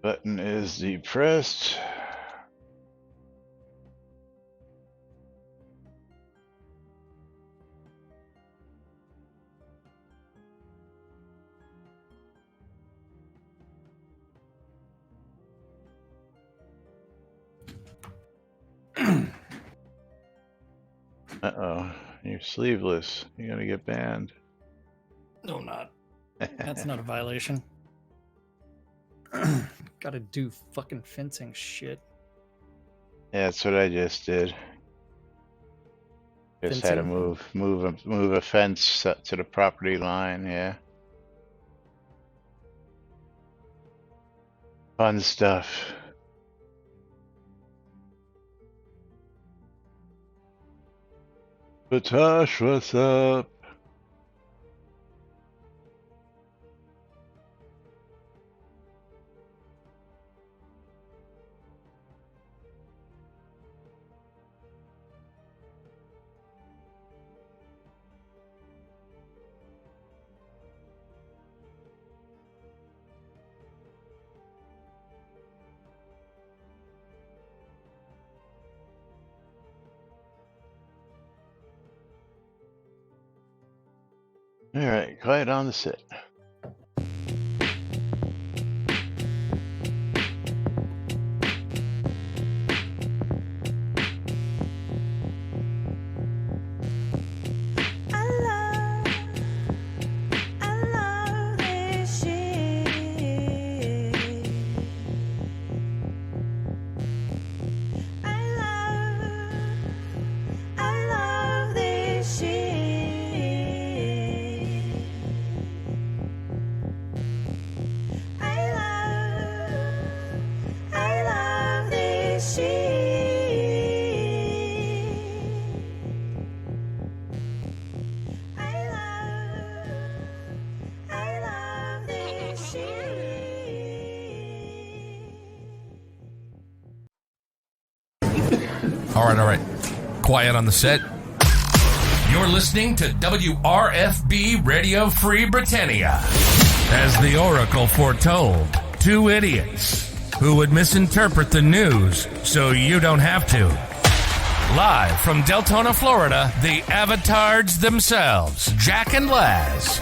Button is depressed. Uh-oh. You're sleeveless. You're gonna get banned. No, not. That's not a violation. Gotta do fucking fencing shit. Yeah, that's what I just did. Just had to move a fence to the property line, yeah. Fun stuff. Batosh, what's up? All right, quiet on the set. All right. Quiet on the set. You're listening to WRFB Radio Free Britannia. As the Oracle foretold, two idiots who would misinterpret the news so you don't have to. Live from Deltona, Florida, the avatars themselves, Jack and Laz.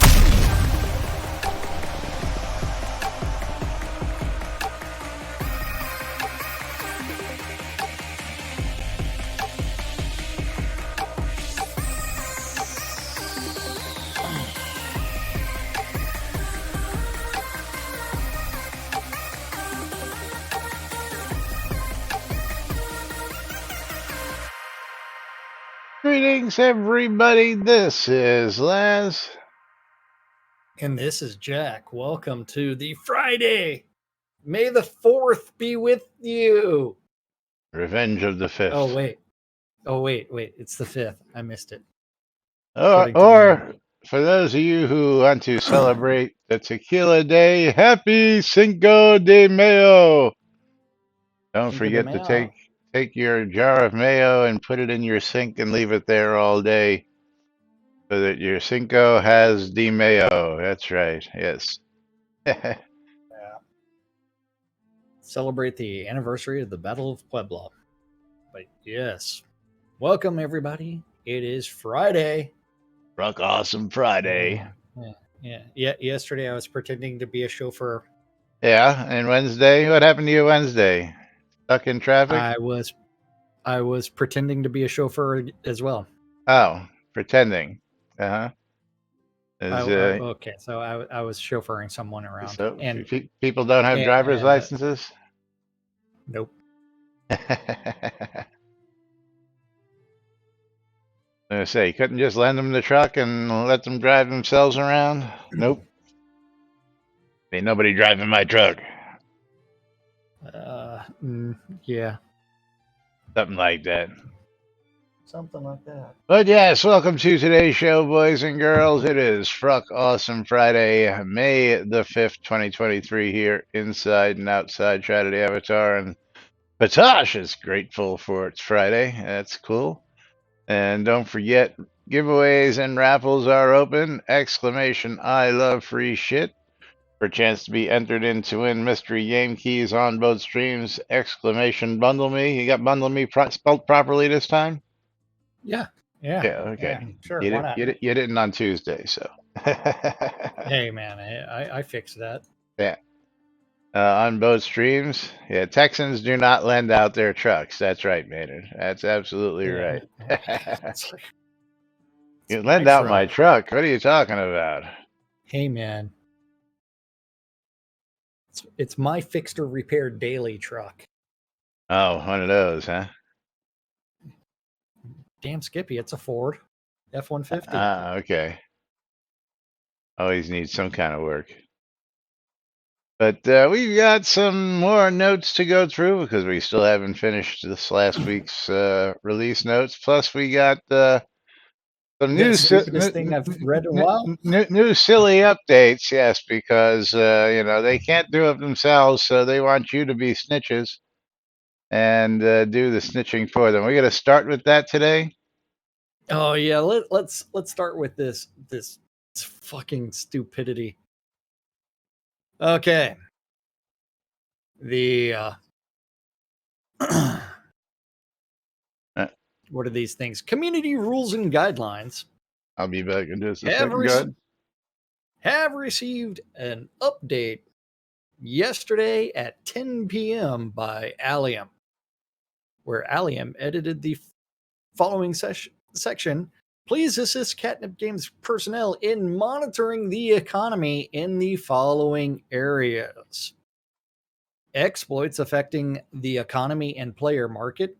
Greetings, everybody. This is Laz. And this is Jack. Welcome to the Friday. May the 4th be with you. Revenge of the 5th. Oh, wait. It's the 5th. I missed it. Or for those of you who want to celebrate the Tequila Day, happy Cinco de Mayo. Don't forget to take your jar of mayo and put it in your sink and leave it there all day so that your Cinco has de Mayo. That's right. Yes. Yeah. Celebrate the anniversary of the Battle of Puebla. But yes, welcome everybody. It is Friday. Rock Awesome Friday. Yeah. Yesterday I was pretending to be a chauffeur. Yeah, and Wednesday? What happened to you Wednesday? Stuck in traffic? I was pretending to be a chauffeur as well. Oh, pretending. Uh-huh. Okay, so I was chauffeuring someone around. So and people don't have driver's licenses? Nope. I was going to say, you couldn't just lend them the truck and let them drive themselves around? Nope. Ain't nobody driving my truck. Yeah. Something like that. Something like that. But yes, welcome to today's show, boys and girls. It is Fruck Awesome Friday, May the 5th, 2023 here inside and outside Shroud Avatar. And Patosh is grateful for it's Friday. That's cool. And don't forget, giveaways and raffles are open. ! I love free shit. for a chance to be entered in to win mystery game keys on both streams. Exclamation bundle me. You got bundle me spelled properly this time? Yeah. Yeah, okay. Yeah, sure. Why not? You didn't on Tuesday, so. Hey, man, I fixed that. Yeah. On both streams. Yeah, Texans do not lend out their trucks. That's right, Maynard. That's absolutely right. It's like, You my lend out my truck. truck. What are you talking about? Hey, man. It's my fixed or repaired daily truck. Oh, one of those, huh? Damn Skippy, it's a Ford F-150. Ah, okay. Always needs some kind of work. But we've got some more notes to go through because we still haven't finished this last week's release notes. Plus, we got some The stupidest thing I've read in a while. new silly updates. Yes, because they can't do it themselves, so they want you to be snitches and do the snitching for them. We're gonna start with that today. Oh yeah, let's start with this fucking stupidity. Okay. The what are these things? Community rules and guidelines. I'll be back in just a second. Good. Have received an update yesterday at 10 p.m. by Allium, where Allium edited the following section. Please assist Catnip Games personnel in monitoring the economy in the following areas: exploits affecting the economy and player market,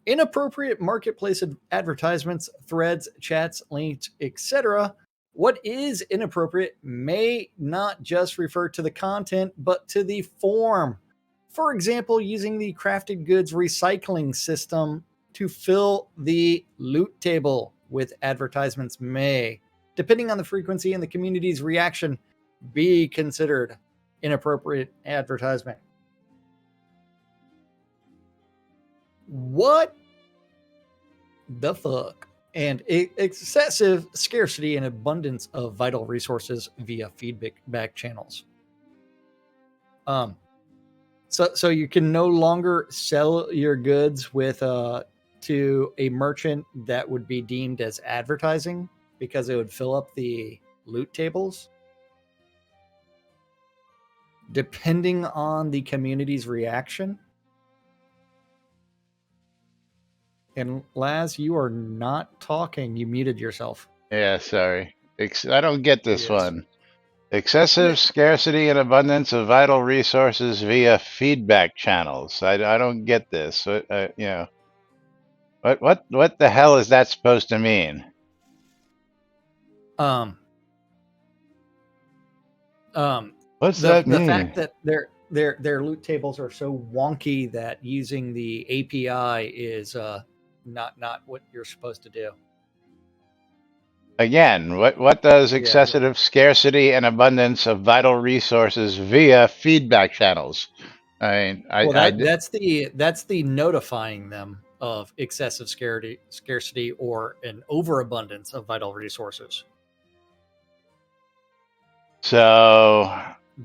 inappropriate marketplace advertisements, threads, chats, links, etc. What is inappropriate may not just refer to the content, but to the form. For example, using the crafted goods recycling system to fill the loot table with advertisements may, depending on the frequency and the community's reaction, be considered inappropriate advertisement. What the fuck? And excessive scarcity and abundance of vital resources via feedback channels. So you can no longer sell your goods with to a merchant that would be deemed as advertising because it would fill up the loot tables. Depending on the community's reaction. And Laz, you are not talking. You muted yourself. Yeah, sorry. I don't get this one. Excessive scarcity and abundance of vital resources via feedback channels. I don't get this. What the hell is that supposed to mean? What's that mean? The fact that their loot tables are so wonky that using the API is not what you're supposed to do. Again, what does excessive scarcity and abundance of vital resources via feedback channels? I mean, that's the notifying them of excessive scarcity or an overabundance of vital resources. So,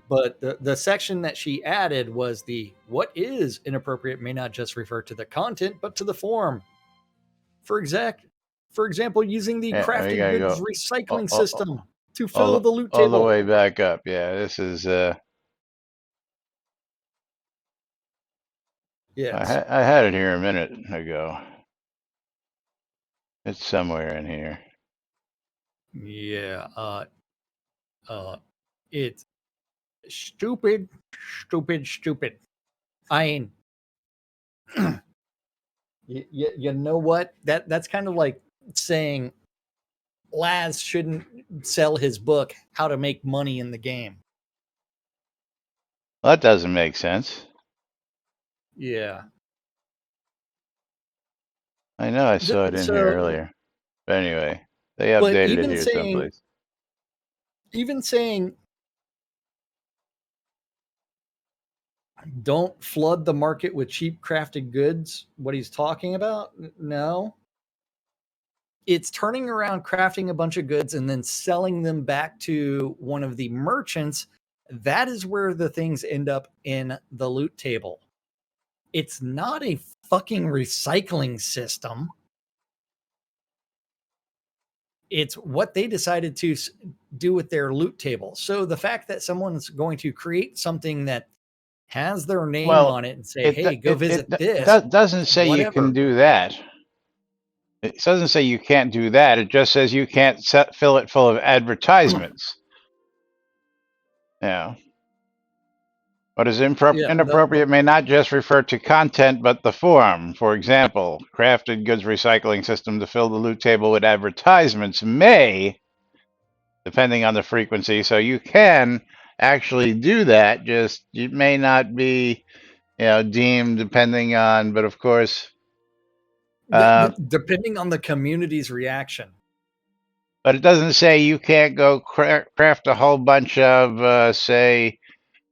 but the section that she added was the what is inappropriate may not just refer to the content but to the form. For example, using the crafted goods recycling system to fill the loot table. All the way back up. Yeah, this is. Yes. I had it here a minute ago. It's somewhere in here. Yeah. It's stupid. I mean, you know what? That's kind of like saying Laz shouldn't sell his book, How to Make Money in the Game. Well, that doesn't make sense. Yeah. I know I saw it in here earlier. But anyway, they updated it here someplace. Even saying don't flood the market with cheap crafted goods, what he's talking about? No. it's turning around, crafting a bunch of goods, and then selling them back to one of the merchants. That is where the things end up in the loot table. It's not a fucking recycling system. It's what they decided to do with their loot table. So the fact that someone's going to create something that has their name on it and say, hey, go visit this, doesn't say you can do that. It doesn't say you can't do that. It just says you can't fill it full of advertisements. Yeah. What is inappropriate may not just refer to content, but the form. For example, crafted goods recycling system to fill the loot table with advertisements may, depending on the frequency. So you can actually do that. Just it may not be, deemed depending on. But of course, depending on the community's reaction. But it doesn't say you can't go craft a whole bunch of, say,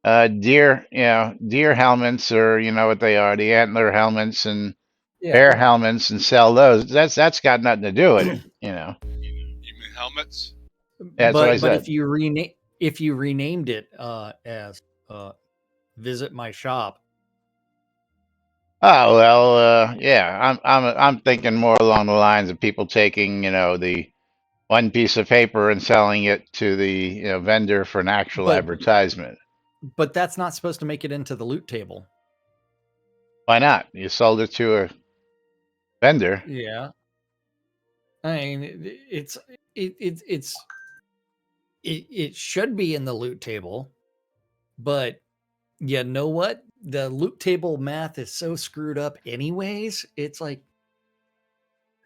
deer helmets, or what they are, the antler helmets and bear helmets, and sell those. That's got nothing to do with it. You mean helmets? That's what I said. But if you renamed it as visit my shop. Oh well, yeah. I'm thinking more along the lines of people taking the one piece of paper and selling it to the vendor for an actual advertisement. But that's not supposed to make it into the loot table. Why not? You sold it to a vendor. Yeah. I mean, it should be in the loot table, but you know what? The loot table math is so screwed up anyways. It's like,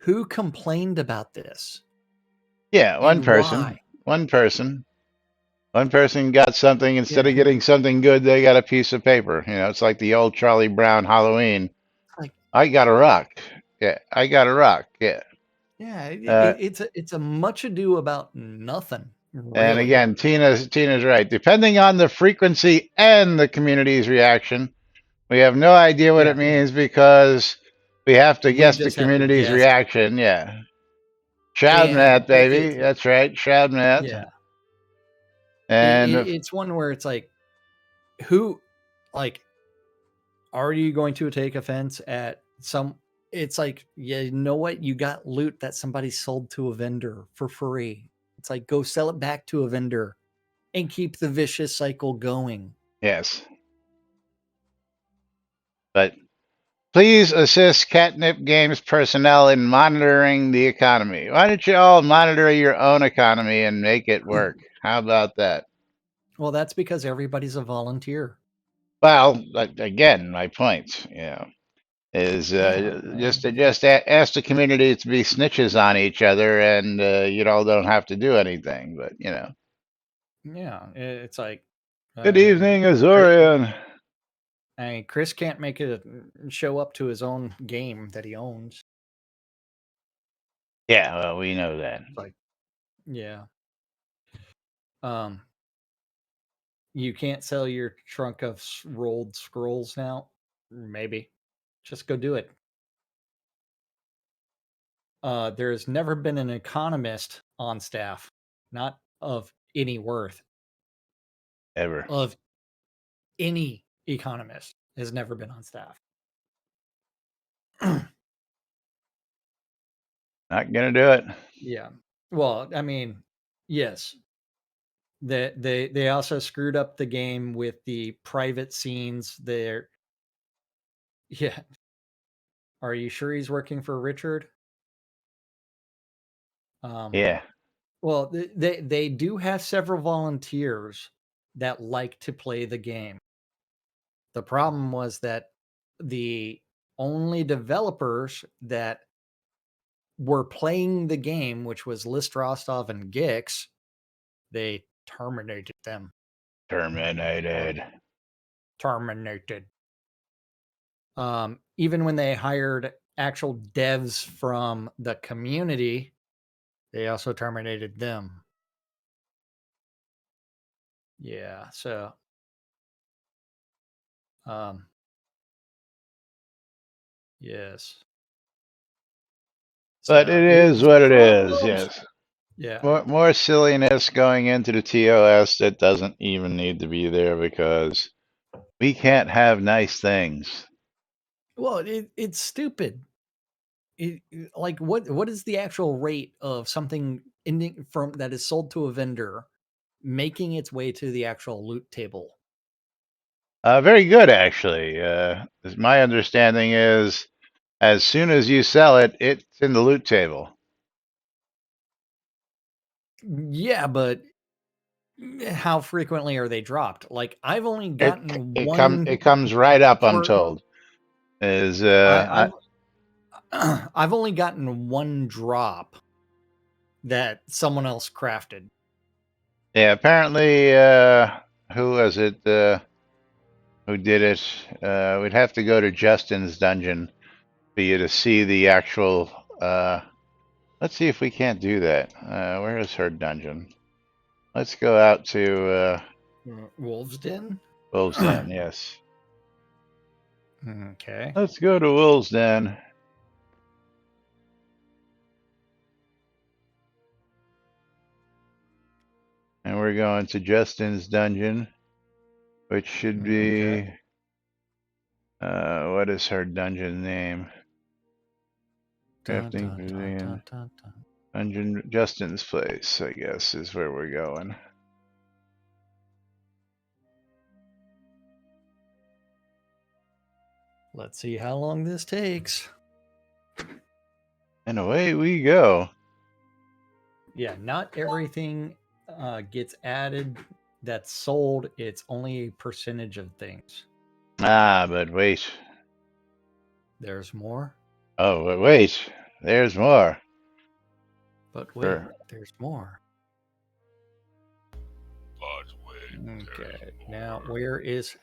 who complained about this? Yeah, one person got something. Instead of getting something good, they got a piece of paper. It's like the old Charlie Brown Halloween. Like, I got a rock. Yeah, I got a rock. Yeah. Yeah, it's a much ado about nothing. Really. And again, Tina's right. Depending on the frequency and the community's reaction, we have no idea what it means, because we have to guess the community's reaction. Yeah. Shroud math, baby. That's right. Shroud math. Yeah. And it's one where it's like, are you going to take offense at some? It's like, you know what? You got loot that somebody sold to a vendor for free. It's like, go sell it back to a vendor and keep the vicious cycle going. Yes. But please assist Catnip Games personnel in monitoring the economy. Why don't you all monitor your own economy and make it work? How about that? Well, that's because everybody's a volunteer. Well, again, my point, is just ask the community to be snitches on each other, and you all don't have to do anything. But yeah, it's like, good evening, Azorian. I mean, Chris can't make it show up to his own game that he owns. Yeah, well, we know that. Like, yeah. You can't sell your trunk of rolled scrolls now. Maybe, just go do it. There's never been an economist on staff, not of any worth. Ever. Of any economist has never been on staff. Not gonna do it. Yeah. Well, I mean, yes. They also screwed up the game with the private scenes there. Yeah. Are you sure he's working for Richard? Yeah. Well, they do have several volunteers that like to play the game. The problem was that the only developers that were playing the game, which was List Rostov and Gix, they terminated them. Terminated. Even when they hired actual devs from the community, they also terminated them. Yeah, so yes. But So it is it's what it is, problems. yes. Yeah. More silliness going into the TOS that doesn't even need to be there because we can't have nice things. Well, it's stupid. Like what is the actual rate of something ending from that is sold to a vendor making its way to the actual loot table? Very good, actually. My understanding is as soon as you sell it, it's in the loot table. Yeah, but how frequently are they dropped? Like I've only It gotten it come one it comes right up. I'm for told. Is I, I've I've only gotten one drop that someone else crafted. yeah. Apparently, who was it? Who did it? We'd have to go to Justin's dungeon for you to see the actual. Let's see if we can't do that. Where is her dungeon? Let's go out to Wolves Den. Wolves Den. Yes, Okay. let's go to Wolves Den. And we're going to Justin's dungeon, which should Okay. be what is her dungeon name? Dun, Crafting dun, dun, Pavilion. dun, dun, dun. Dungeon Justin's place, I guess, is where we're going. Let's see how long this takes. And away we go. Yeah, not everything gets added that's sold. It's only a percentage of things. Ah, but wait. There's more, Oh, but wait. There's more. but wait, For there's more. But wait, Okay, there's now more. where is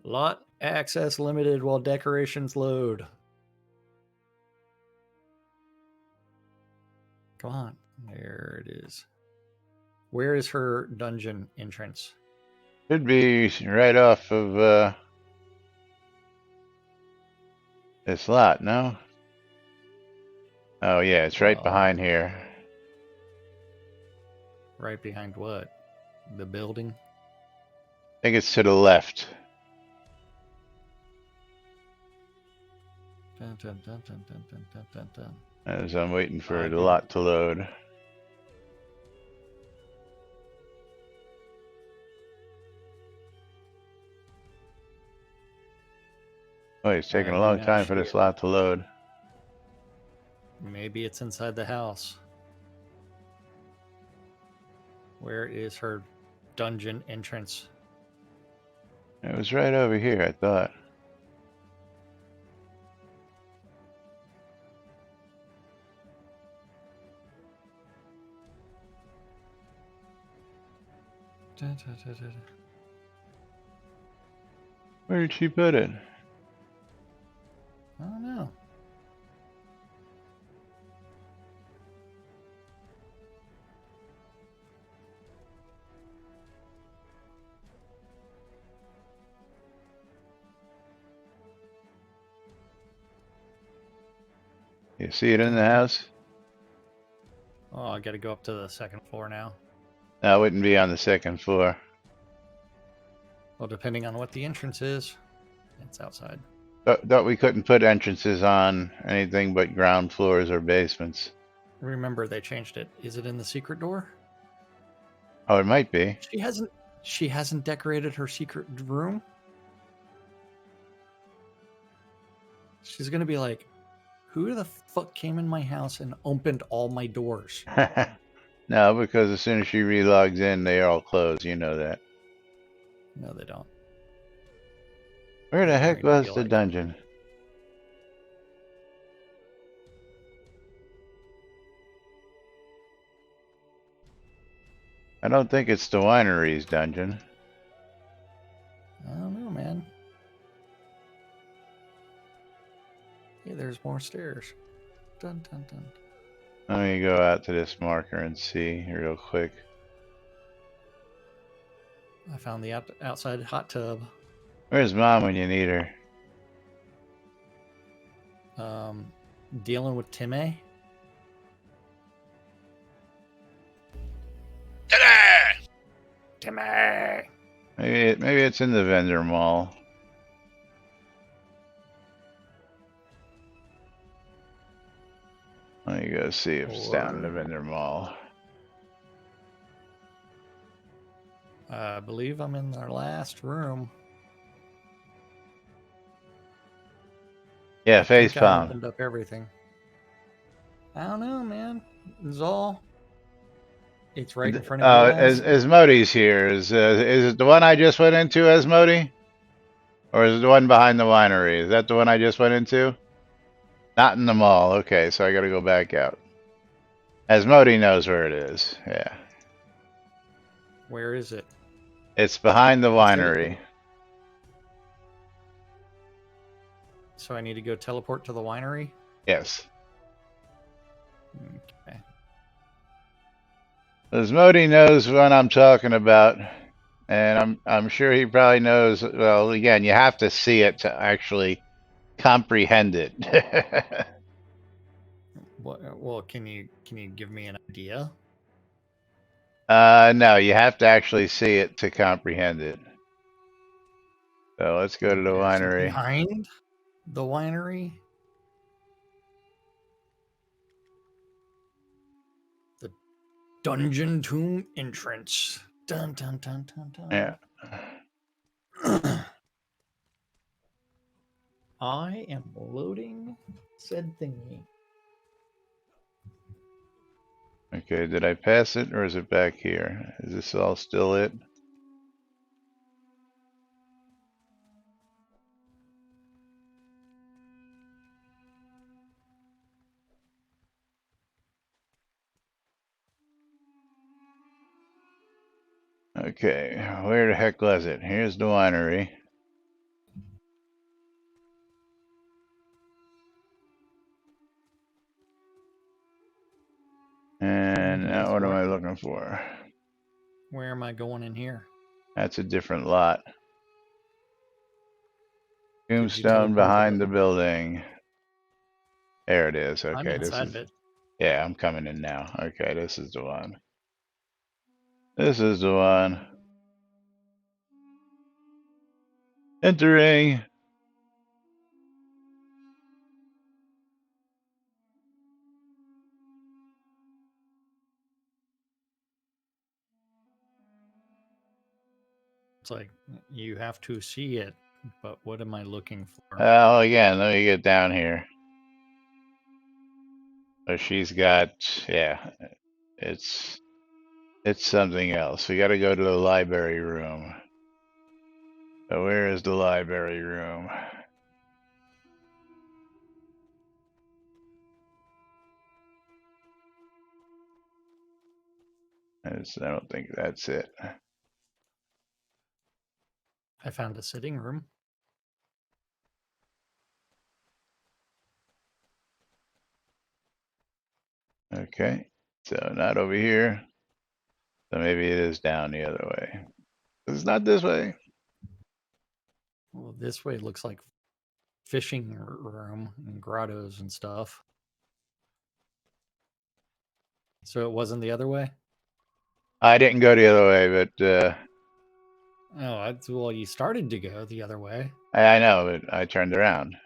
lot access limited while decorations load? Come on, there it is. Where is her dungeon entrance? should be right off of this lot, no? Oh yeah, it's right behind here. Right behind what? The building? I think it's to the left. Dun, dun, dun, dun, dun, dun, dun, dun, dun. As I'm waiting for I the did. lot to load. Oh, it's taking I a do long not time for see this it. lot to load. Maybe it's inside the house. Where is her dungeon entrance? It was right over here, I thought. Dun, dun, dun, dun. Where did she put it? I don't know. You see it in the house? Oh, I gotta go up to the second floor now. No, it wouldn't be on the second floor. Well, depending on what the entrance is, it's outside. Thought we couldn't put entrances on anything but ground floors or basements. Remember, they changed it. Is it in the secret door? Oh, it might be. She hasn't. She hasn't decorated her secret room. She's gonna be like, "Who the fuck came in my house and opened all my doors?" No, because as soon as she relogs in, they all close. You know that. No, they don't. Where the They're heck gonna be was the like, dungeon? I don't think it's the winery's dungeon. I don't know, man. Hey, there's more stairs. Dun dun dun. Let me go out to this marker and see real quick. I found the outside hot tub. Where's Mom when you need her? dealing with Timmy? Ta-da! Timmy! Maybe it's in the vendor mall. Let me go see if it's down in the vendor mall. I believe I'm in their last room. Yeah, I think I facepalm. opened up everything. I don't know, man. It's all. It's right in front of your eyes. Asmodee's here. Is it the one I just went into, Asmodee? Or is it the one behind the winery? Is that the one I just went into? Not in the mall. Okay, so I gotta go back out. Asmodee knows where it is. Yeah. Where is it? It's behind the winery. So I need to go teleport to the winery? Yes. Okay. Asmodee knows what I'm talking about. And I'm sure he probably knows. Well, again, you have to see it to actually comprehend it. Well, can you give me an idea? No, you have to actually see it to comprehend it. So let's go to the It's winery. behind the winery. The dungeon tomb entrance. Dun dun dun dun dun. Yeah. I am loading said thingy. Okay, did I pass it or is it back here? Is this all still it? Okay, where the heck was it? Here's the winery. And now what am I looking for? Where am I going in here? That's a different lot. Did you Tombstone teleport behind it? the building. There it is. I'm Okay, this inside is. of it. Yeah, I'm coming in now. Okay, this is the one. This is the one. Entering. It's like you have to see it, but what am I looking for? Oh, again, let me get down here. So she's got, yeah, it's something else. We got to go to the library room. So where is the library room? I don't think that's it. I found a sitting room. Okay, so not over here. So maybe it is down the other way. It's not this way. Well, this way looks like fishing room and grottos and stuff. So it wasn't the other way? I didn't go the other way, but Oh, well, you started to go the other way. I know, but I turned around.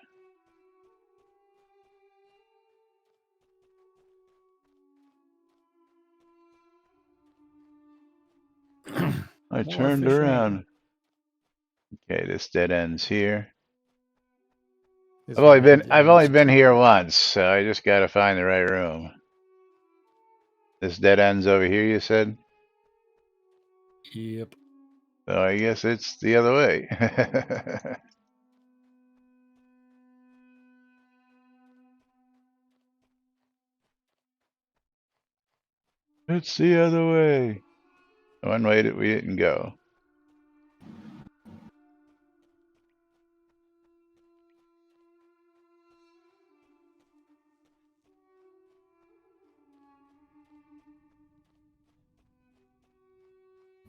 I More turned fishing. around. Okay, this dead ends here. This I've only been dead I've only ends been too. here once, so I just got to find the right room. This dead ends over here, you said? Yep. So I guess it's the other way. It's the other way. One way that we didn't go.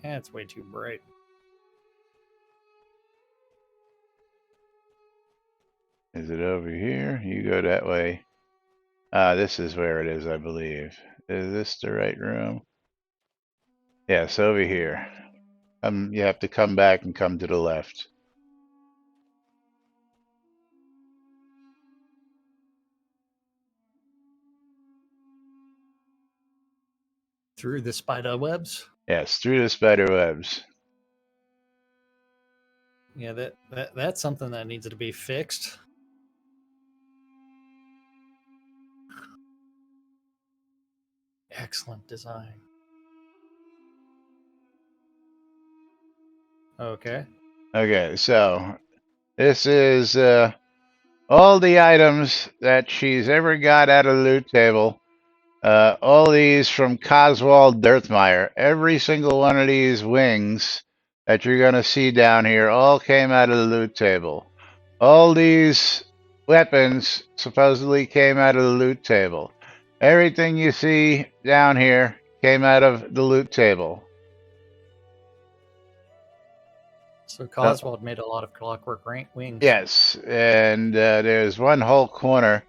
Yeah, it's way too bright. Is it over here? You go that way. This is where it is, I believe. Is this the right room? Yes, over here. You have to come back and come to the left. Through the spider webs. Yes, through the spider webs. Yeah, that's something that needs to be fixed. Excellent design. Okay. Okay, so this is all the items that she's ever got out of the loot table. All these from Coswald Dirthmeyer. Every single one of these wings that you're going to see down here all came out of the loot table. All these weapons supposedly came out of the loot table. Everything you see down here came out of the loot table. So Coswald made a lot of clockwork wings. Yes, and there's one whole corner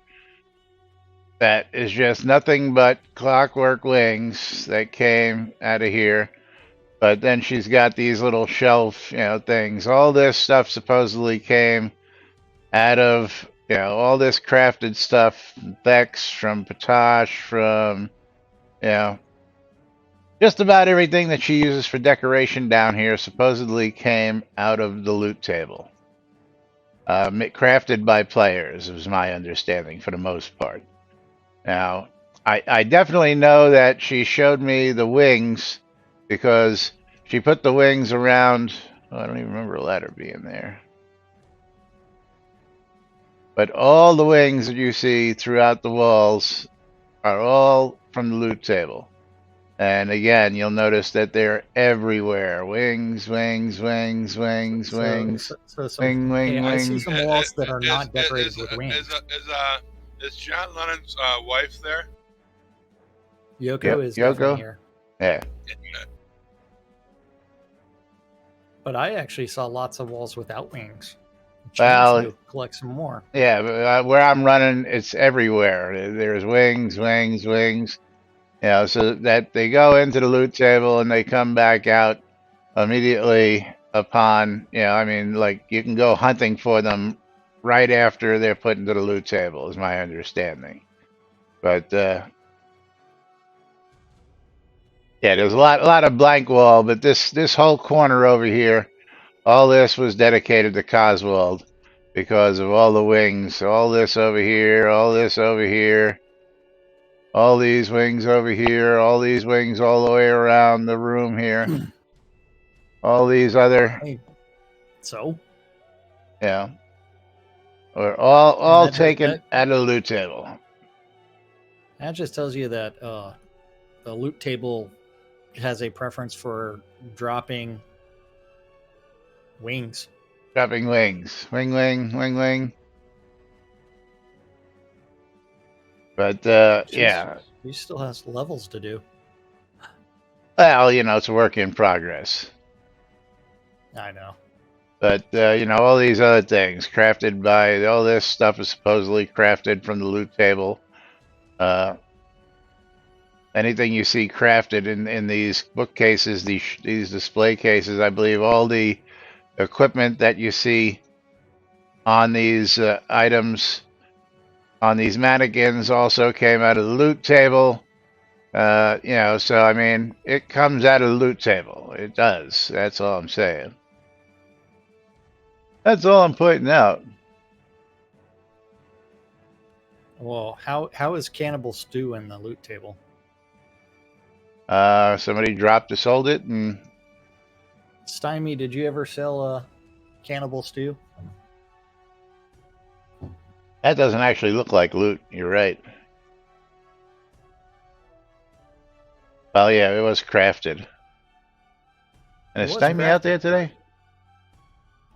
that is just nothing but clockwork wings that came out of here. But then she's got these little shelf, things. All this stuff supposedly came out of, all this crafted stuff, Vex from Potash, from, just about everything that she uses for decoration down here supposedly came out of the loot table. Crafted by players, was my understanding for the most part. Now, I definitely know that she showed me the wings because she put the wings around. I don't even remember a ladder being there. But all the wings that you see throughout the walls are all from the loot table. And again, you'll notice that they're everywhere. Wings, wings, wings, wings, wings. Wing, wing, I see wing. some walls that are not decorated with wings. Is John Lennon's wife there? Yoko Yep, is Yoko? definitely here. Yeah. But I actually saw lots of walls without wings. Well, to collect some more. Yeah, but where I'm running, it's everywhere. There's wings, wings, wings. So that they go into the loot table and they come back out immediately upon, like you can go hunting for them right after they're put into the loot table, is my understanding. But yeah, there's a lot of blank wall, but this whole corner over here, all this was dedicated to Coswald because of all the wings. All this over here, all this over here, all these wings over here, all these wings all the way around the room here. All these other, So, were all taken out of the loot table. That just tells you that the loot table has a preference for dropping wings. Dropping wings. Wing, wing, wing, wing. But, yeah. He still has levels to do. Well, it's a work in progress. I know. But, all these other things crafted by, all this stuff is supposedly crafted from the loot table. Anything you see crafted in these bookcases, these display cases, I believe all the equipment that you see on these items, on these mannequins, also came out of the loot table. So I mean, it comes out of the loot table. It does. That's all I'm saying. That's all I'm pointing out. Well, how is Cannibal Stew in the loot table? Somebody dropped it, sold it, and Stymie, did you ever sell Cannibal Stew? that doesn't actually look like loot. You're right. Well, yeah, it was crafted. And is Stymie out there today?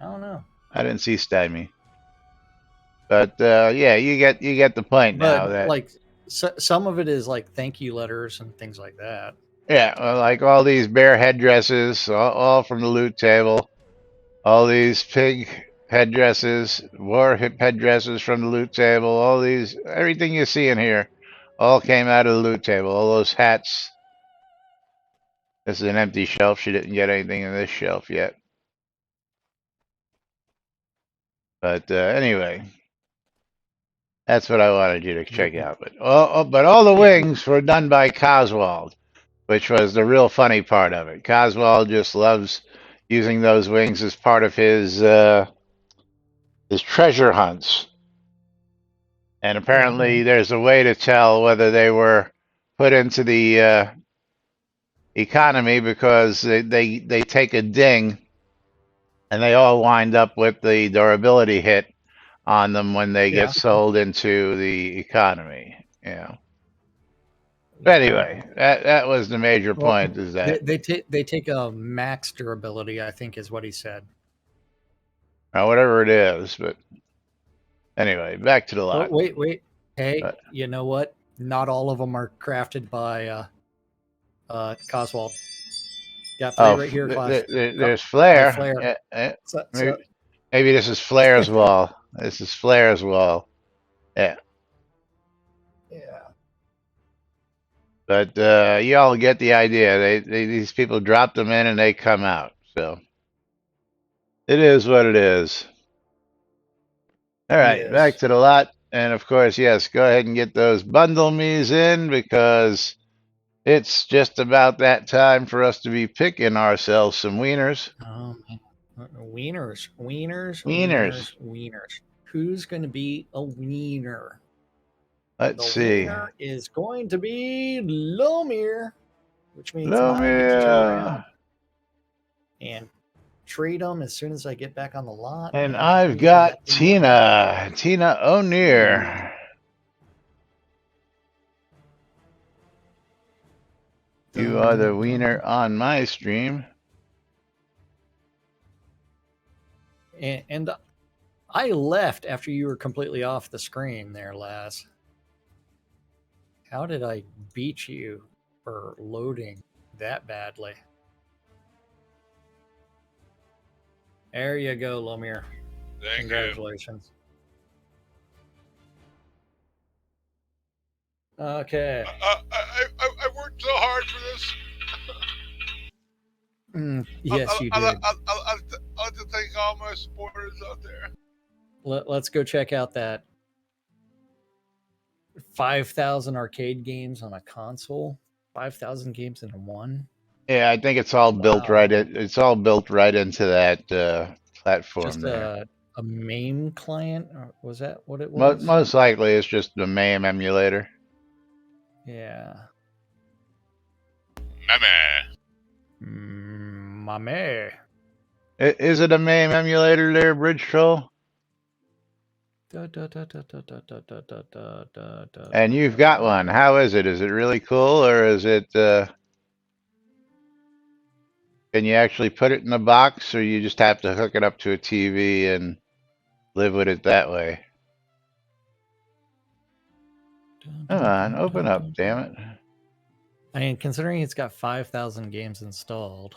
I don't know. I didn't see Stymie. But yeah, you get the point now. That like some of it is like thank you letters and things like that. Yeah, like all these bear headdresses, all from the loot table. All these pig headdresses, headdresses from the loot table. All these, everything you see in here, all came out of the loot table. All those hats. This is an empty shelf. She didn't get anything in this shelf yet. But anyway, that's what I wanted you to check out. But all the wings were done by Coswald, which was the real funny part of it. Coswald just loves using those wings as part of his treasure hunts. And apparently, there's a way to tell whether they were put into the economy because they take a ding, and they all wind up with the durability hit on them when they get sold into the economy. Yeah. But anyway, that was the major point. Is that they take a max durability, I think, is what he said. Or whatever it is. But anyway, back to the lot. Wait. Hey, you know what? Not all of them are crafted by Coswald. Got three right here. There's Flare. Flare. Maybe this is Flare's wall. This is Flare's wall. Yeah. Yeah. But you all get the idea. These people drop them in and they come out. So it is what it is. All right, back to the lot. And of course, yes, go ahead and get those bundle me's in because it's just about that time for us to be picking ourselves some wieners. Wieners. Who's going to be a wiener? Let's see. Wiener is going to be Lomir, which means Lomir. And trade them as soon as I get back on the lot. And I've got Tina O'Near. You are the wiener on my stream. And I left after you were completely off the screen there, Laz. How did I beat you for loading that badly? There you go, Lomir. Congratulations. Okay. I worked so hard for this. Yes, you did. I'd like to thank all my supporters out there. Let's go check out that 5,000 arcade games on a console. 5,000 games in one. Yeah, I think it's all built right. It's all built right into that platform. Just there. A MAME client, or was that what it was? Most likely, it's just the MAME emulator. Yeah. Mame. Is it a MAME emulator there, Bridge Troll? And you've got one. How is it? Is it really cool, or is it? Can you actually put it in a box, or you just have to hook it up to a TV and live with it that way? Come on, open up, damn it. I mean, considering it's got 5,000 games installed.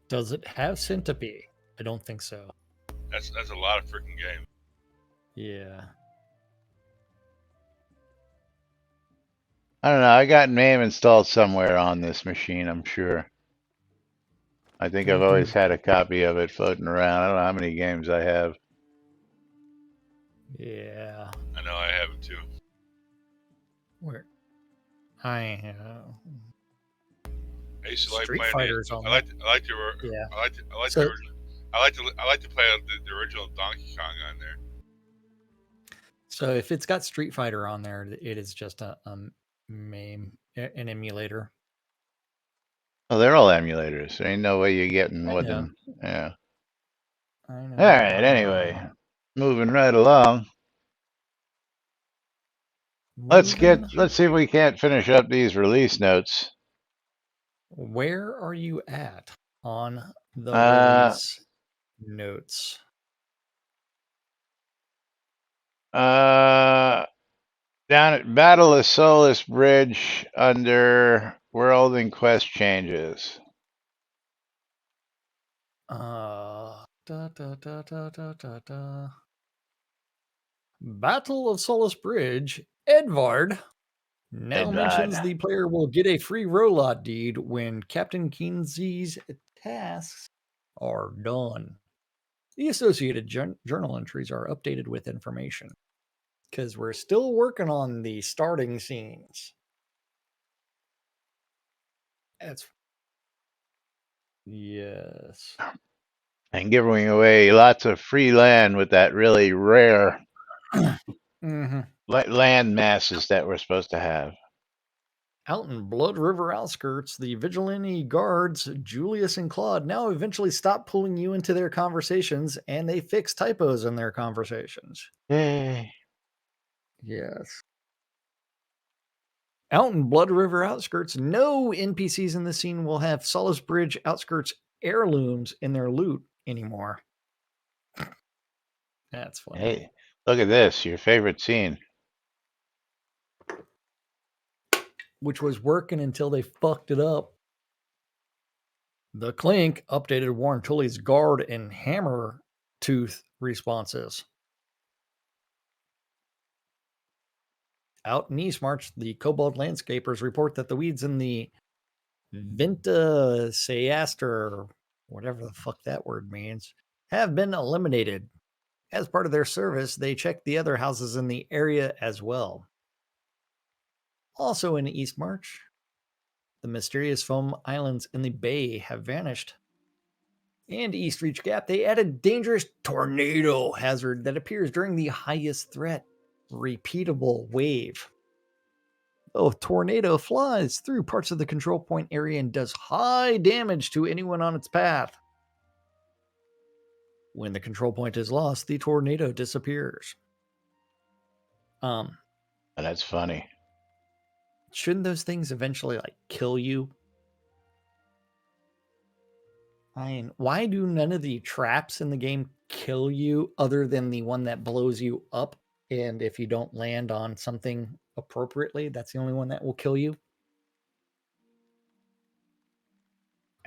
Does it have Centipede? I don't think so. That's a lot of freaking games. Yeah. I don't know. I got MAME installed somewhere on this machine, I'm sure. I think I've always had a copy of it floating around. I don't know how many games I have. Yeah. I know I have it too. Where? I used to like Street Fighters on. I like to play the original Donkey Kong on there. So if it's got Street Fighter on there, it is just a MAME, an emulator. Oh, they're all emulators. There ain't no way you're getting with them. Yeah. I know. All right. Anyway, moving right along. Let's see if we can't finish up these release notes. Where are you at on the release notes? Down at Battle of Solus Bridge under World and Quest changes. Battle of Solus Bridge, Edvard now mentions the player will get a free rollout deed when Captain Kinsey's tasks are done. The associated journal entries are updated with information because we're still working on the starting scenes. Yes. And giving away lots of free land with that really rare land masses that we're supposed to have. Out in Blood River outskirts, the vigilante guards, Julius and Claude, now eventually stop pulling you into their conversations, and they fix typos in their conversations. Yay. Yes. Out in Blood River outskirts, no NPCs in the scene will have Solus Bridge outskirts heirlooms in their loot anymore. That's funny. Hey, look at this, your favorite scene. Which was working until they fucked it up. The Clink updated Warren Tully's guard and hammer tooth responses. Out in East March, the Kobold landscapers report that the weeds in the Vinta Seaster, whatever the fuck that word means, have been eliminated. As part of their service, they checked the other houses in the area as well. Also in East March, the mysterious foam islands in the bay have vanished. And East Reach Gap, they added dangerous tornado hazard that appears during the highest threat repeatable wave. Oh, tornado flies through parts of the control point area and does high damage to anyone on its path. When the control point is lost, the tornado disappears. That's funny. Shouldn't those things eventually kill you? I mean, why do none of the traps in the game kill you other than the one that blows you up? And if you don't land on something appropriately, that's the only one that will kill you.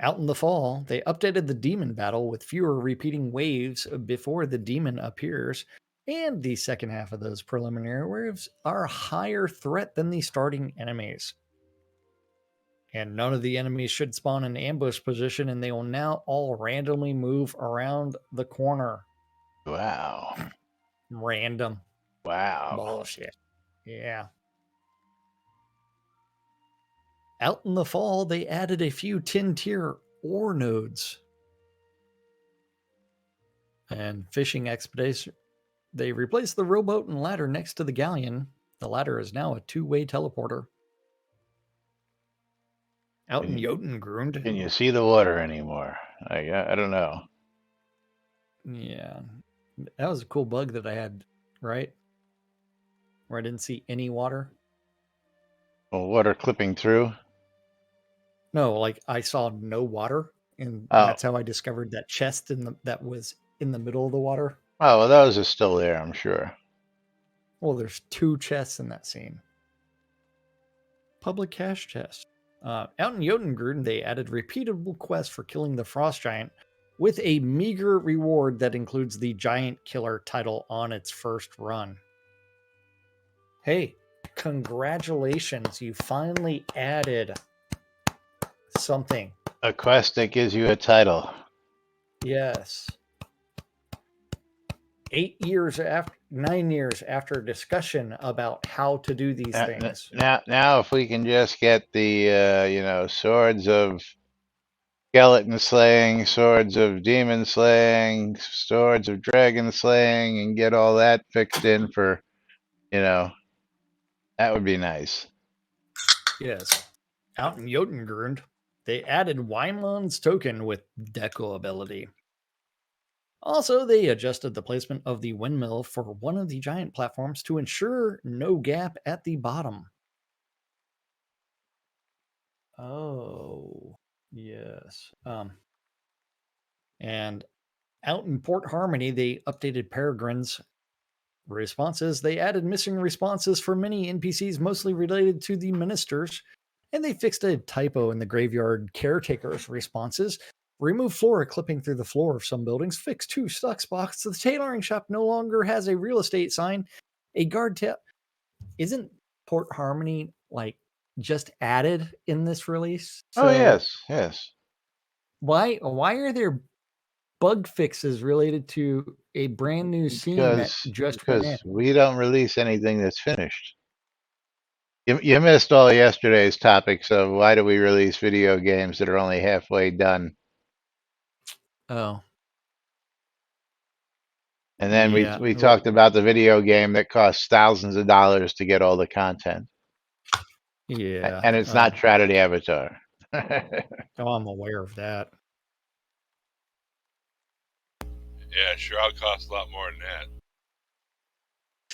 Out in the fall, they updated the demon battle with fewer repeating waves before the demon appears. And the second half of those preliminary waves are a higher threat than the starting enemies. And none of the enemies should spawn in ambush position, and they will now all randomly move around the corner. Wow. Random. Wow. Bullshit. Yeah. Out in the fall, they added a few 10-tier ore nodes. And fishing expedition, they replaced the rowboat and ladder next to the galleon. The ladder is now a two-way teleporter. Out in Jotungrund. Can you see the water anymore? I don't know. Yeah. That was a cool bug that I had, right? Where I didn't see any water. Well, water clipping through? No, I saw no water, and that's how I discovered that chest that was in the middle of the water. Oh, well, those are still there, I'm sure. Well, there's two chests in that scene. Public cache chest. Out in Jotungrund, they added repeatable quests for killing the frost giant with a meager reward that includes the giant killer title on its first run. Hey, congratulations, you finally added something. A quest that gives you a title. Yes. 9 years after discussion about how to do these things. Now, if we can just get the swords of skeleton slaying, swords of demon slaying, swords of dragon slaying, and get all that fixed in for, that would be nice. Yes. Out in Jotungrund, they added Weinland's token with deco ability. Also, they adjusted the placement of the windmill for one of the giant platforms to ensure no gap at the bottom. Oh, yes. And out in Port Harmony, they updated Peregrine's responses. They added missing responses for many NPCs, mostly related to the ministers, and they fixed a typo in the graveyard caretaker's responses. Remove flora clipping through the floor of some buildings. Fix 2 stuck spots. The tailoring shop no longer has a real estate sign. A guard tab. Isn't Port Harmony like just added in this release? Oh yes. Why are there bug fixes related to a brand new scene that just went in? Because we don't release anything that's finished. You missed all yesterday's topics of why do we release video games that are only halfway done. Oh. And then we talked about the video game that costs thousands of dollars to get all the content. Yeah. And it's not Shroud the Avatar. Oh, I'm aware of that. Yeah, Shroud costs a lot more than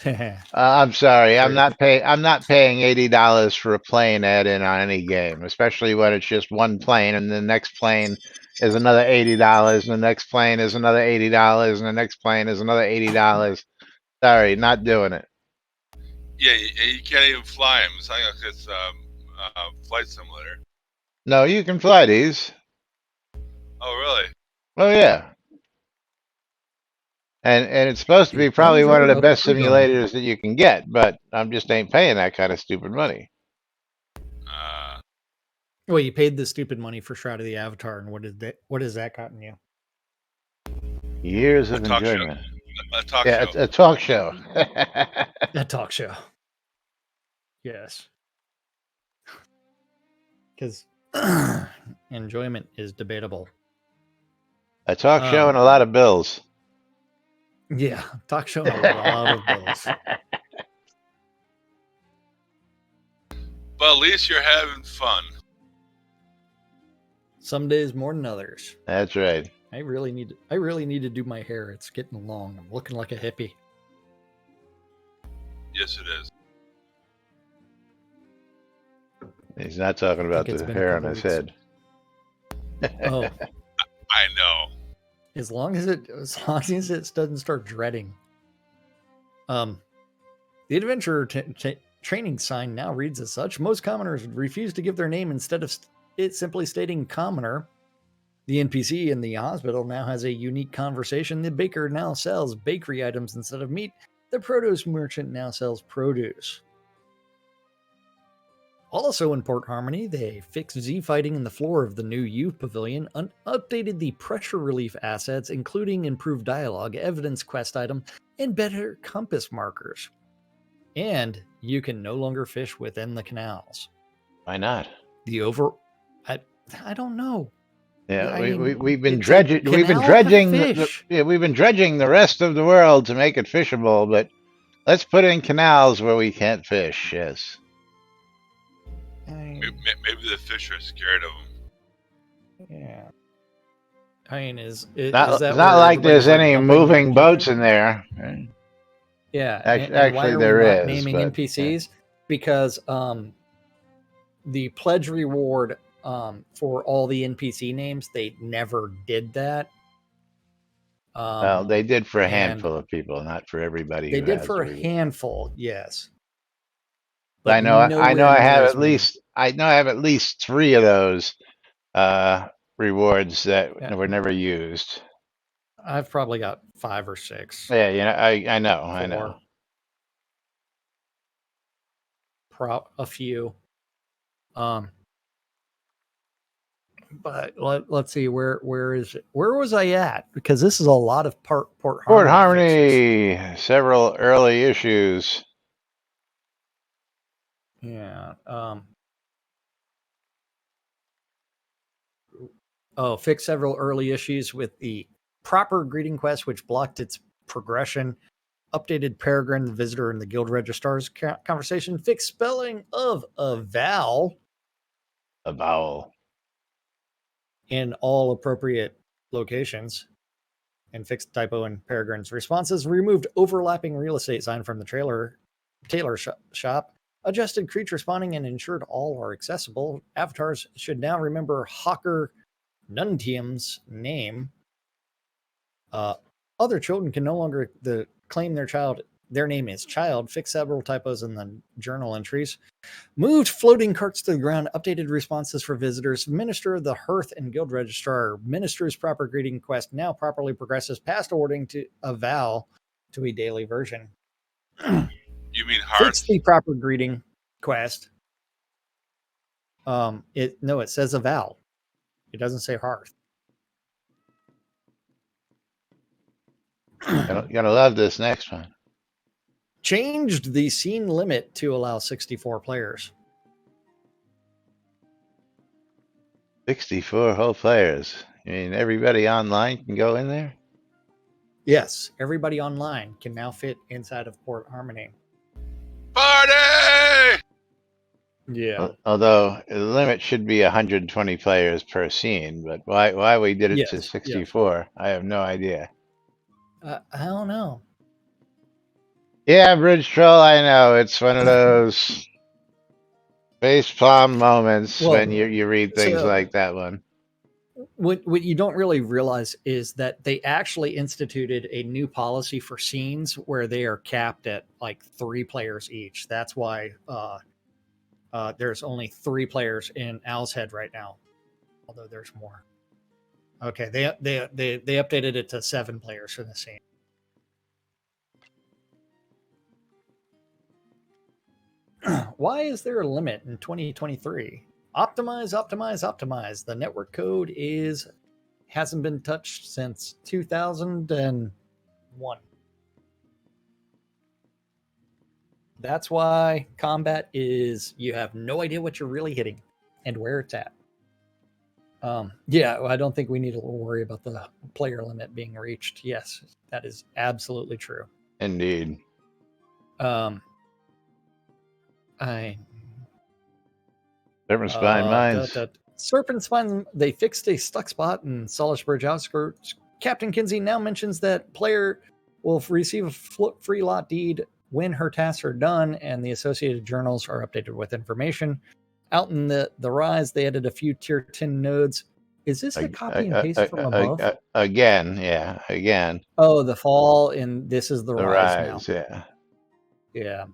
that. I'm sorry. I'm not paying $80 for a plane add-in on any game, especially when it's just one plane and the next plane is another $80, and the next plane is another $80, and the next plane is another $80. Sorry, not doing it. Yeah, you can't even fly them. It's like it's flight simulator. No, you can fly these. Oh, really? Oh yeah. And it's supposed to be probably one of the best simulators that you can get, but I just ain't paying that kind of stupid money. Well, you paid the stupid money for Shroud of the Avatar, and what has that gotten you? Years of enjoyment. A talk show. A talk show. A talk show. Yes. Because enjoyment is debatable. A talk show and a lot of bills. Yeah, talk show and a lot of bills. But at least you're having fun. Some days more than others. That's right. I really need to do my hair. It's getting long. I'm looking like a hippie. Yes, it is. He's not talking about the hair on his head. Oh. I know. As long as it doesn't start dreading. The adventurer training sign now reads as such. Most commoners refuse to give their name instead of it simply stating commoner. The NPC in the hospital now has a unique conversation. The baker now sells bakery items instead of meat. The produce merchant now sells produce. Also in Port Harmony, they fixed Z-fighting in the floor of the new U Pavilion, updated the pressure relief assets, including improved dialogue, evidence quest item, and better compass markers. And you can no longer fish within the canals. Why not? I don't know. Yeah, we've been dredging. We've been dredging. We've been dredging the rest of the world to make it fishable, but let's put in canals where we can't fish. Yes. Maybe the fish are scared of them. Yeah. I mean, is not that like there's any moving boats in there. Yeah. Actually, there is. Naming NPCs because the pledge reward for all the NPC names, they never did that. Well, they did for a handful of people, not for everybody. They did for a handful, yes. But I know I have at least 3 of those rewards that were never used. I've probably got 5 or 6. Yeah, I know. A few. But let's see, where is it? Where was I at? Because this is a lot of Port Harmony. Port Harmony, several early issues. Yeah. Fix several early issues with the proper greeting quest, which blocked its progression. Updated Peregrine Visitor in the Guild Registrar's conversation. Fixed spelling of a vowel. In all appropriate locations. And fixed typo in Peregrine's responses. Removed overlapping real estate sign from the tailor shop. Adjusted creature spawning and ensured all are accessible. Avatars should now remember Hawker Nuntium's name. Other children can no longer claim their child their name is Child, fixed several typos in the journal entries, moved floating carts to the ground, updated responses for visitors, Minister of the Hearth and Guild Registrar, Minister's proper greeting quest now properly progresses past awarding to a vow to a daily version. You mean hearts? Fix the proper greeting quest. It says a vow. It doesn't say hearth. You're gonna love this next one. Changed the scene limit to allow 64 players. 64 whole players. I mean, everybody online can go in there? Yes, everybody online can now fit inside of Port Harmony. Party! Yeah. Although the limit should be 120 players per scene, but why we did it to 64, I have no idea. I don't know. Yeah, Bridge Troll, I know. It's one of those facepalm moments when you read things like that one. What you don't really realize is that they actually instituted a new policy for scenes where they are capped at like 3 players each. That's why there's only 3 players in Owl's Head right now, although there's more. Okay, they updated it to 7 players for the scene. Why is there a limit in 2023? Optimize. The network code hasn't been touched since 2001. That's why combat is you have no idea what you're really hitting and where it's at. I don't think we need to worry about the player limit being reached. Yes, that is absolutely true. Indeed. Serpent Spine Mines. Serpent Spine, they fixed a stuck spot in Salisbury outskirts. Captain Kinsey now mentions that player will receive a free lot deed when her tasks are done, and the associated journals are updated with information. Out in the Rise, they added a few tier 10 nodes. Is this a copy and paste from above? Again. Oh, the Fall, and this is the Rise now. Yeah. Yeah.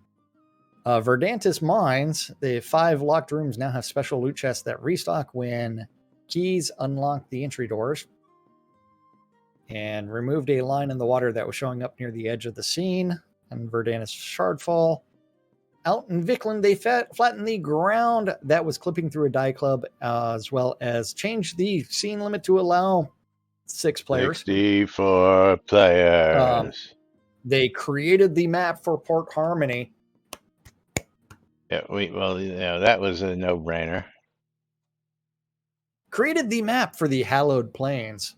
Verdantis Mines, the 5 locked rooms now have special loot chests that restock when keys unlock the entry doors. And removed a line in the water that was showing up near the edge of the scene. And Verdantis Shardfall. Out in Vikland, they flattened the ground that was clipping through a die club, as well as changed the scene limit to allow 6 players. 64 players. They created the map for Port Harmony. Yeah, that was a no-brainer. Created the map for the Hallowed Plains.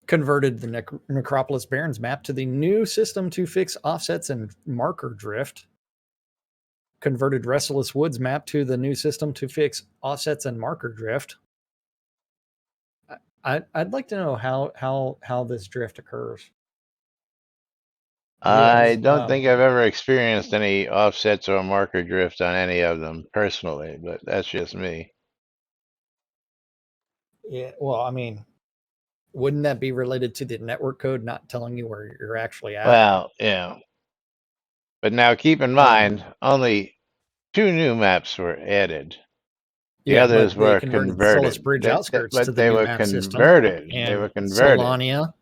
Converted the Necropolis Barrens map to the new system to fix offsets and marker drift. Converted Restless Woods map to the new system to fix offsets and marker drift. I'd like to know how this drift occurs. I don't think I've ever experienced any offsets or marker drift on any of them personally, but that's just me. Yeah, well, I mean, wouldn't that be related to the network code not telling you where you're actually at? Well, yeah. But now keep in mind, only 2 new maps were added. The others were converted. Bridge outskirts but to the they new were map converted. System, they were converted. Solania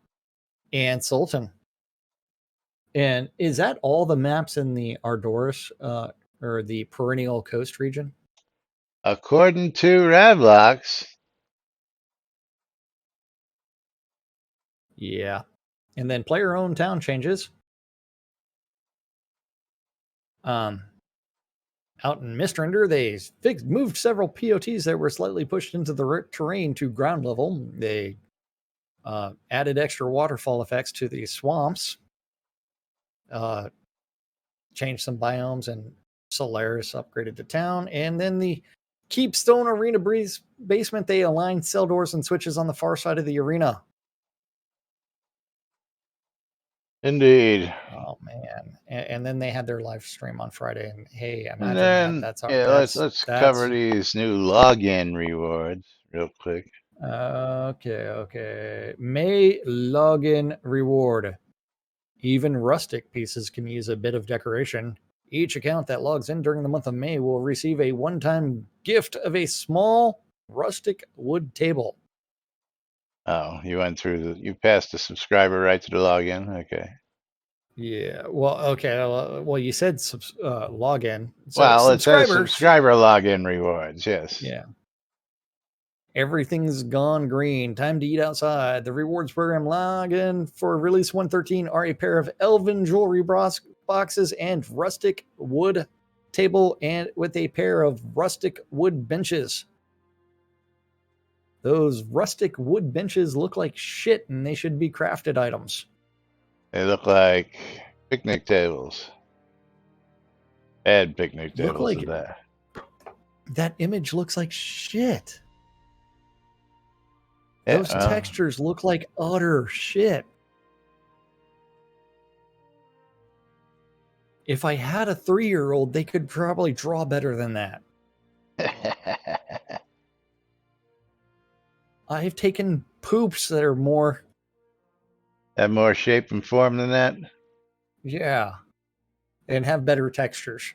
and Sultan. And is that all the maps in the Ardoris or the Perennial Coast region? According to Ravlox. Yeah. And then player-owned town changes. Out in Mistrender, they moved several POTs that were slightly pushed into the terrain to ground level. They added extra waterfall effects to the swamps. Changed some biomes, and Solaris upgraded the town. And then the Keepstone Arena basement, they aligned cell doors and switches on the far side of the arena. Indeed. Oh man! And then they had their live stream on Friday, and hey, imagine and then, that. let's cover these new login rewards real quick. Okay. May login reward. Even rustic pieces can use a bit of decoration. Each account that logs in during the month of May will receive a one-time gift of a small rustic wood table. Oh, you went through you passed the subscriber right to the login. Okay. Yeah. Well, okay. Well, you said login. So Well, it says subscribers. subscriber login rewards. Yes. Yeah. Everything's gone green. Time to eat outside. The rewards program login for release 113 are a pair of elven jewelry boxes and rustic wood table and with a pair of rustic wood benches. Those rustic wood benches look like shit and they should be crafted items. They look like picnic tables. Bad picnic Look tables like at that. that image looks like shit. Yeah, Those textures look like utter shit. If I had a 3-year-old, they could probably draw better than that. I've taken poops that are more. Have more shape and form than that? Yeah. And have better textures.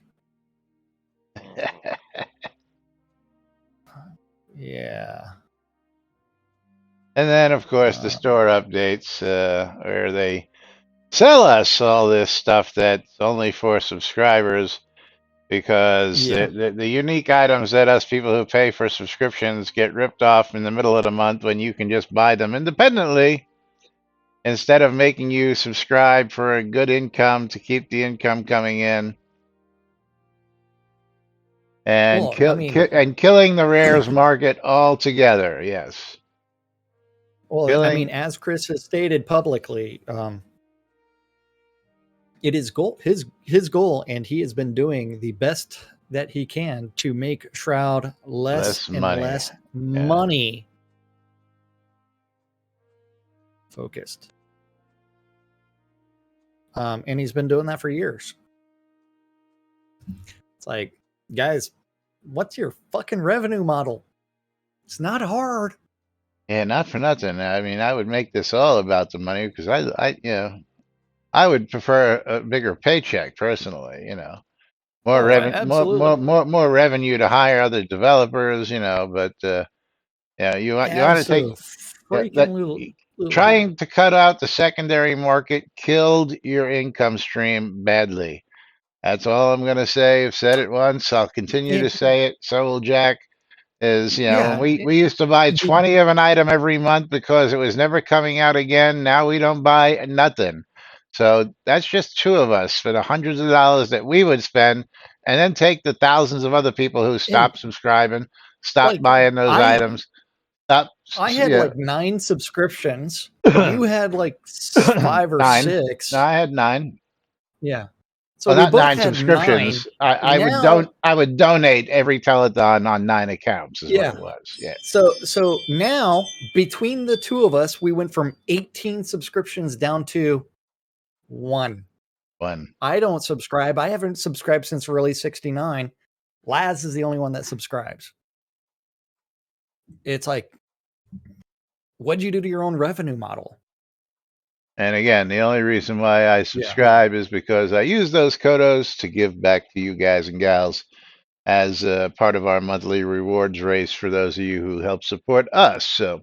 Yeah. And then, of course, the store updates where they sell us all this stuff that's only for subscribers because the unique items that us people who pay for subscriptions get ripped off in the middle of the month when you can just buy them independently instead of making you subscribe for a good income to keep the income coming in. And killing the rares market altogether, yes. Well, I mean, as Chris has stated publicly, it is his goal, and he has been doing the best that he can to make Shroud less money focused. And he's been doing that for years. It's like, guys, what's your fucking revenue model? It's not hard. Yeah, not for nothing. I mean, I would make this all about the money because I would prefer a bigger paycheck personally. More more revenue to hire other developers. But you want to take trying to cut out the secondary market killed your income stream badly. That's all I'm going to say. I've said it once. I'll continue to say it. So will Jack. We used to buy 20 of an item every month because it was never coming out again. Now we don't buy nothing. So that's just two of us for the hundreds of dollars that we would spend and then take the thousands of other people who stopped subscribing, stopped buying those items. I had like 9 subscriptions. You had like 5 or 6. No, I had 9. Yeah. So not 9 subscriptions. 9. I would donate every telethon on 9 accounts is what it was. Yeah. So now between the two of us, we went from 18 subscriptions down to 1. I don't subscribe. I haven't subscribed since release 69. Laz is the only one that subscribes. It's like, what'd you do to your own revenue model? And again, the only reason why I subscribe is because I use those kodos to give back to you guys and gals as part of our monthly rewards race for those of you who help support us. So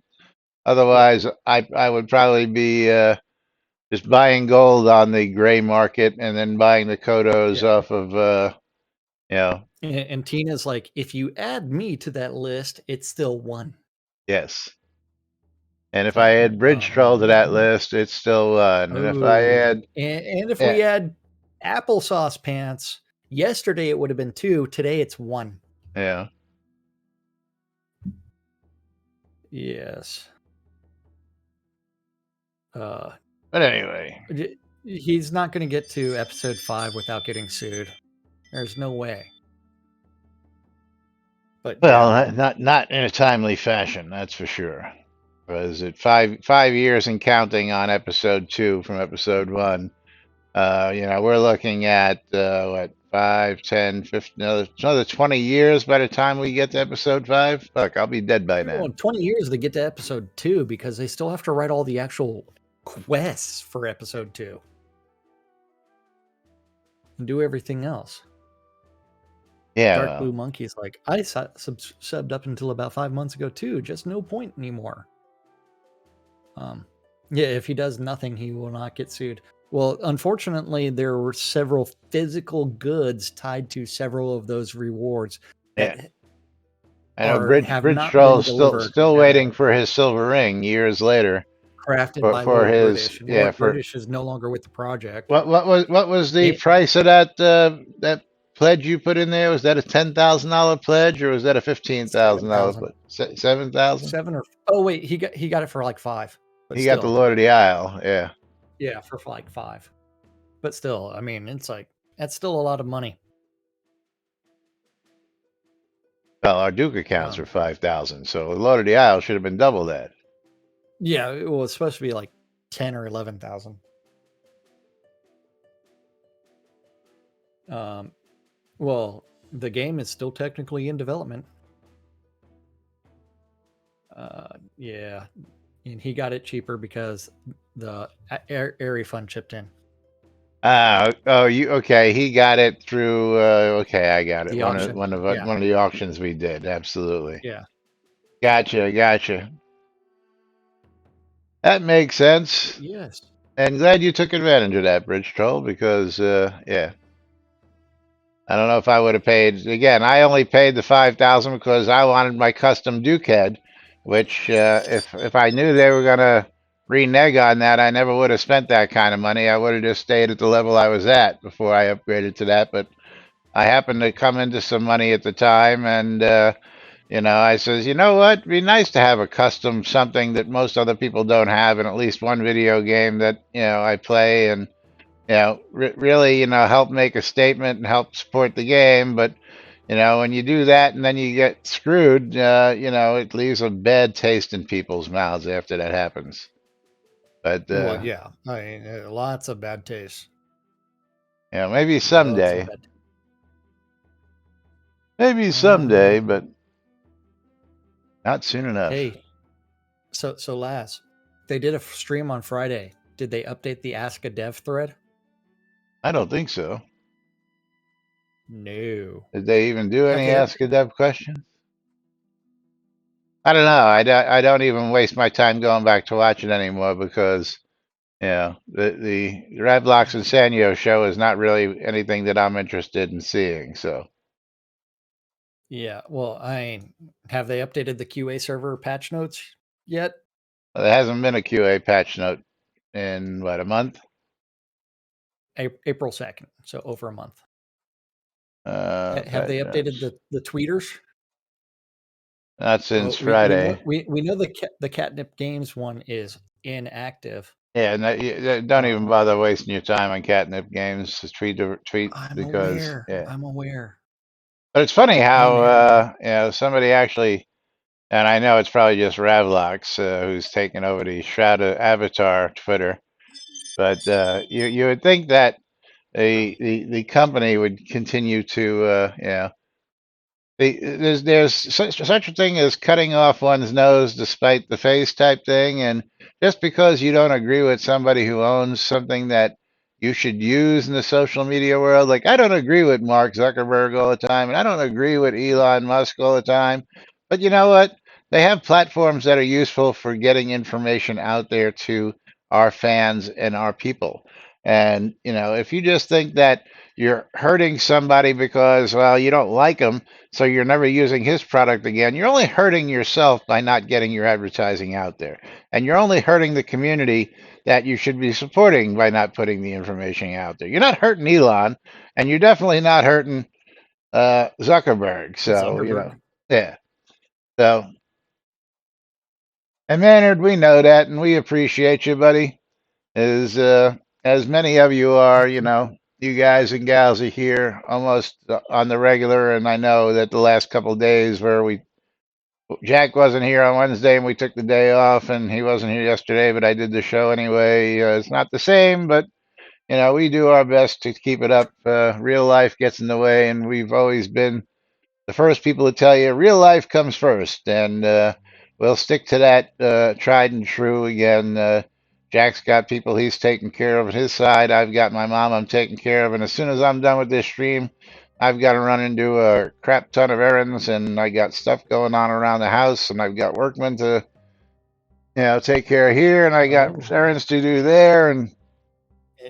otherwise, I would probably be just buying gold on the gray market and then buying the kodos off of, And Tina's like, if you add me to that list, it's still 1. Yes. And if I add Bridge Troll to that list, it's still 1. And if I add... And if we add Applesauce Pants, yesterday it would have been 2. Today it's 1. Yeah. Yes. But anyway. He's not going to get to episode 5 without getting sued. There's no way. But not in a timely fashion, that's for sure. Was it 5 years and counting on episode 2 from episode 1? We're looking at 5, 10, 15, another 20 years by the time we get to episode 5. Fuck, I'll be dead by then. Well, 20 years to get to episode 2 because they still have to write all the actual quests for episode 2 and do everything else. Yeah. Dark Blue Monkey's like, I subbed up until about 5 months ago too. Just no point anymore. Yeah, if he does nothing, he will not get sued. Well, unfortunately, there were several physical goods tied to several of those rewards. Yeah. I know Bridge not Troll's been delivered still at waiting all. for his silver ring years later. Crafted by for Lord his British. And yeah Lord for British is no longer with the project. what was the price of that pledge you put in there? Was that a $10,000 pledge or was that a $15,000 pledge? 7,000. 7 or oh wait, he got it for like 5. But He still, got the Lord of the Isle. Yeah. Yeah, for like 5. But still, I mean, it's like that's still a lot of money. Well, our Duke accounts are 5,000, so the Lord of the Isle should have been double that. Yeah, it was supposed to be like 10 or 11,000. Well, the game is still technically in development. Yeah, and he got it cheaper because the area fund chipped in. Okay? He got it through. Okay, I got it. The auction. One of the auctions we did. Absolutely. Yeah. Gotcha. That makes sense. Yes. And glad you took advantage of that, Bridge Troll, because yeah. I don't know if I would have paid again. I only paid the 5,000 because I wanted my custom Duke head, which if I knew they were gonna renege on that, I never would have spent that kind of money. I would have just stayed at the level I was at before I upgraded to that. But I happened to come into some money at the time, and I says, you know what? It'd be nice to have a custom something that most other people don't have, in at least one video game that I play, and really, help make a statement and help support the game. But when you do that and then you get screwed, it leaves a bad taste in people's mouths after that happens. But well, yeah, I mean, lots of bad taste. Yeah, maybe someday. Maybe someday, but not soon enough. Hey, so Laz, they did a stream on Friday. Did they update the Ask a Dev thread? I don't think so. No. Did they even do any Ask a Dev questions? I don't know. I don't even waste my time going back to watch it anymore because, the Redblocks and Sanyo show is not really anything that I'm interested in seeing. So. Yeah, well, have they updated the QA server patch notes yet? Well, there hasn't been a QA patch note in what, a month? April 2nd, so over a month. Have they updated the tweeters? Not since Friday. We know the Catnip Games one is inactive. Yeah, don't even bother wasting your time on Catnip Games to tweet because I'm aware. But it's funny how somebody actually, and I know it's probably just Ravlox who's taken over the Shroud Avatar Twitter, but you would think that the company would continue to there's such a thing as cutting off one's nose despite the face type thing, and just because you don't agree with somebody who owns something that you should use in the social media world, like I don't agree with Mark Zuckerberg all the time, and I don't agree with Elon Musk all the time, but you know what? They have platforms that are useful for getting information out there to our fans and our people. And if you just think that you're hurting somebody because, well, you don't like them, so you're never using his product again, you're only hurting yourself by not getting your advertising out there. And you're only hurting the community that you should be supporting by not putting the information out there. You're not hurting Elon, and you're definitely not hurting Zuckerberg. So, yeah. So, and Maynard, we know that, and we appreciate you, buddy. As many of you are, you guys and gals are here almost on the regular, and I know that the last couple of days where Jack wasn't here on Wednesday and we took the day off, and he wasn't here yesterday, but I did the show anyway. It's not the same, but we do our best to keep it up. Real life gets in the way, and we've always been the first people to tell you real life comes first, and we'll stick to that tried and true. Again, Jack's got people he's taking care of on his side. I've got my mom I'm taking care of, and as soon as I'm done with this stream, I've got to run and do a crap ton of errands, and I got stuff going on around the house, and I've got workmen to take care of here, and I got errands to do there, and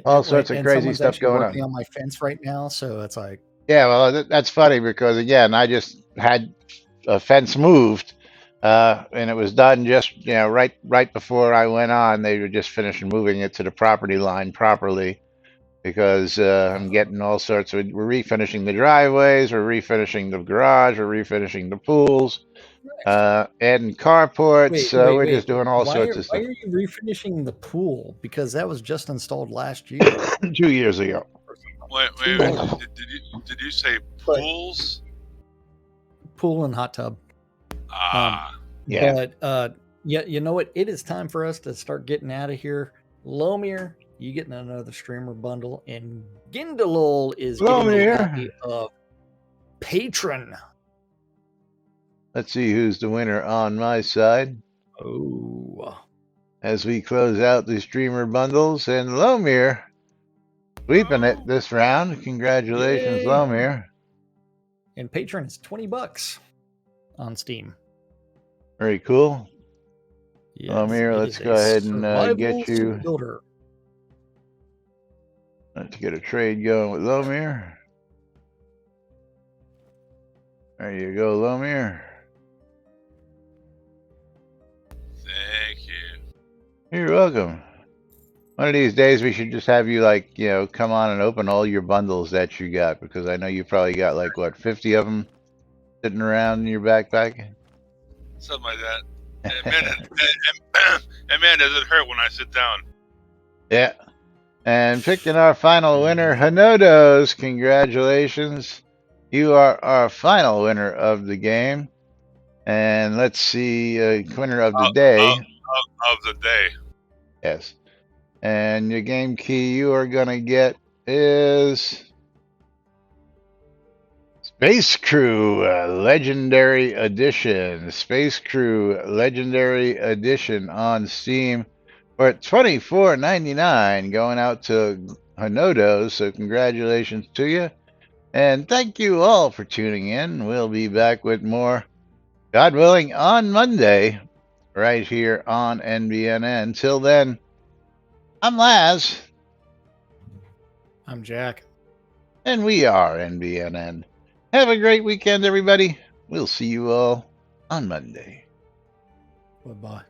all sorts of crazy stuff going on. Working on my fence right now, so it's like, yeah, well, that's funny because again, I just had a fence moved, and it was done just right before I went on. They were just finishing moving it to the property line properly because I'm getting all sorts of. We're refinishing the driveways, we're refinishing the garage, we're refinishing the pools, adding carports. We're just doing all sorts of stuff. Why are you refinishing the pool? Because that was just installed last year. 2 years ago. Wait. Did you say pools? Pool and hot tub. Yeah. But you know what? It is time for us to start getting out of here. Lomir, you getting another streamer bundle, and Gindalol is getting a copy of Patron. Let's see who's the winner on my side. Oh. As we close out the streamer bundles, and Lomir sweeping it this round. Congratulations, Yay. Lomir. And Patron is $20 on Steam. Very cool. Yes, Lomir, let's go ahead and get you. Builder. Let's get a trade going with Lomir. There you go, Lomir. Thank you. You're welcome. One of these days we should just have you come on and open all your bundles that you got, because I know you probably got 50 of them sitting around in your backpack. Something like that. And man, does it hurt when I sit down. Yeah. And picking our final winner, Hanodos. Congratulations. You are our final winner of the game. And let's see, winner of the day. Of the day. Yes. And your game key you are going to get is Space Crew Legendary Edition. Space Crew Legendary Edition on Steam for $24.99, going out to Hanodos. So congratulations to you. And thank you all for tuning in. We'll be back with more, God willing, on Monday, right here on NBNN. Until then, I'm Laz. I'm Jack. And we are NBNN. Have a great weekend, everybody. We'll see you all on Monday. Bye-bye.